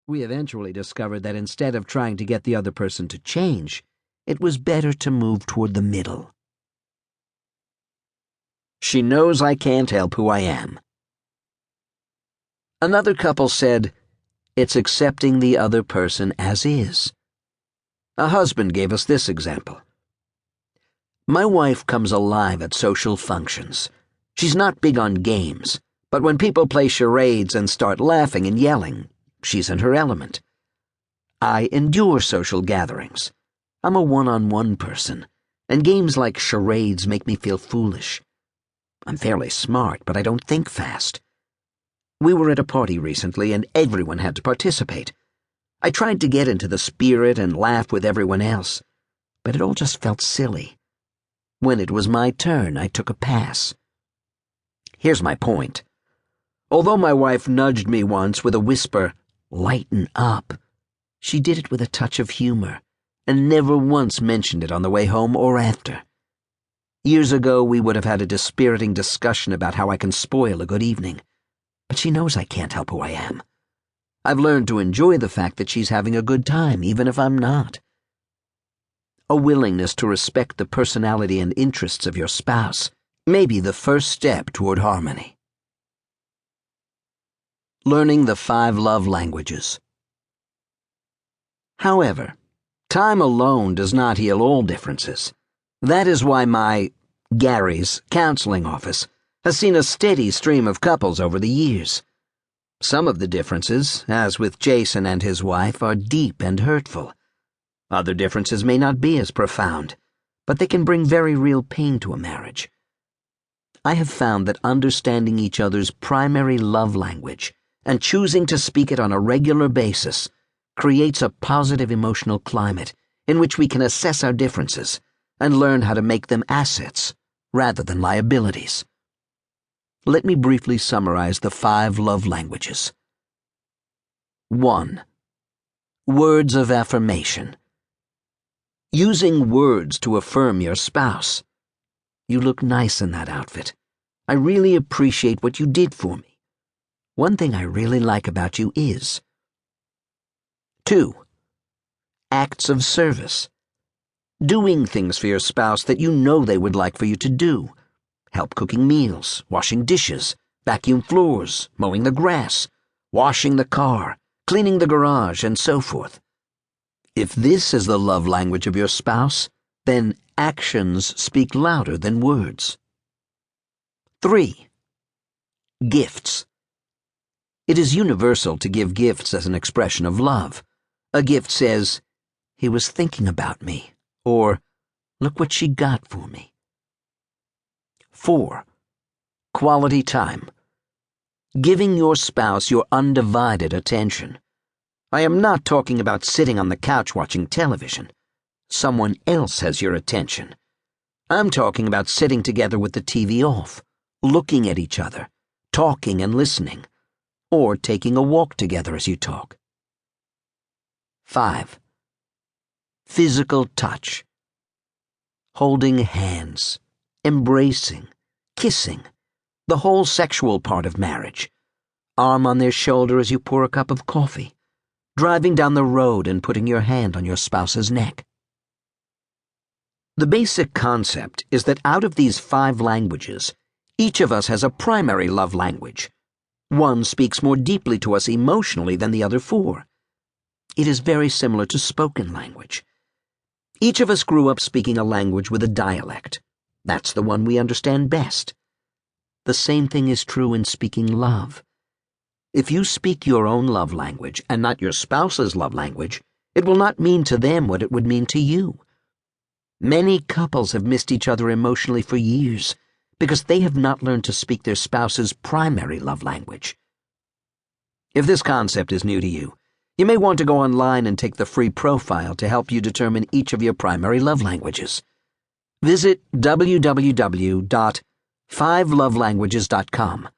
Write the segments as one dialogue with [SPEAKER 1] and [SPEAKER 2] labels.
[SPEAKER 1] We eventually discovered that instead of trying to get the other person to change, it was better to move toward the middle. She knows I can't help who I am. Another couple said, it's accepting the other person as is. A husband gave us this example. My wife comes alive at social functions. She's not big on games, but when people play charades and start laughing and yelling, she's in her element. I endure social gatherings. I'm a one-on-one person, and games like charades make me feel foolish. I'm fairly smart, but I don't think fast. We were at a party recently, and everyone had to participate. I tried to get into the spirit and laugh with everyone else, but it all just felt silly. When it was my turn, I took a pass. Here's my point. Although my wife nudged me once with a whisper, "Lighten up," she did it with a touch of humor, and never once mentioned it on the way home or after. Years ago, we would have had a dispiriting discussion about how I can spoil a good evening, but she knows I can't help who I am. I've learned to enjoy the fact that she's having a good time, even if I'm not. A willingness to respect the personality and interests of your spouse may be the first step toward harmony. Learning the 5 love languages. However, time alone does not heal all differences. That is why Gary's counseling office has seen a steady stream of couples over the years. Some of the differences, as with Jason and his wife, are deep and hurtful. Other differences may not be as profound, but they can bring very real pain to a marriage. I have found that understanding each other's primary love language and choosing to speak it on a regular basis creates a positive emotional climate in which we can assess our differences and learn how to make them assets rather than liabilities. Let me briefly summarize the 5 love languages. 1. Words of affirmation. Using words to affirm your spouse. You look nice in that outfit. I really appreciate what you did for me. One thing I really like about you is. 2. Acts of service. Doing things for your spouse that you know they would like for you to do. Help cooking meals, washing dishes, vacuum floors, mowing the grass, washing the car, cleaning the garage, and so forth. If this is the love language of your spouse, then actions speak louder than words. 3. Gifts. It is universal to give gifts as an expression of love. A gift says, "He was thinking about me," or "Look what she got for me." 4. Quality time. Giving your spouse your undivided attention. I am not talking about sitting on the couch watching television. Someone else has your attention. I'm talking about sitting together with the TV off, looking at each other, talking and listening, or taking a walk together as you talk. 5. Physical touch. Holding hands, embracing, kissing, the whole sexual part of marriage. Arm on their shoulder as you pour a cup of coffee, driving down the road and putting your hand on your spouse's neck. The basic concept is that out of these 5 languages, each of us has a primary love language. One speaks more deeply to us emotionally than the other 4. It is very similar to spoken language. Each of us grew up speaking a language with a dialect. That's the one we understand best. The same thing is true in speaking love. If you speak your own love language and not your spouse's love language, it will not mean to them what it would mean to you. Many couples have missed each other emotionally for years because they have not learned to speak their spouse's primary love language. If this concept is new to you, you may want to go online and take the free profile to help you determine each of your primary love languages. Visit www.5lovelanguages.com.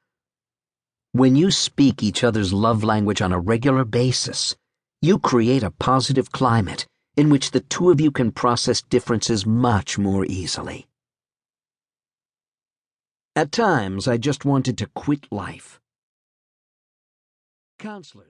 [SPEAKER 1] When you speak each other's love language on a regular basis, you create a positive climate in which the 2 of you can process differences much more easily. At times, I just wanted to quit life. Counselors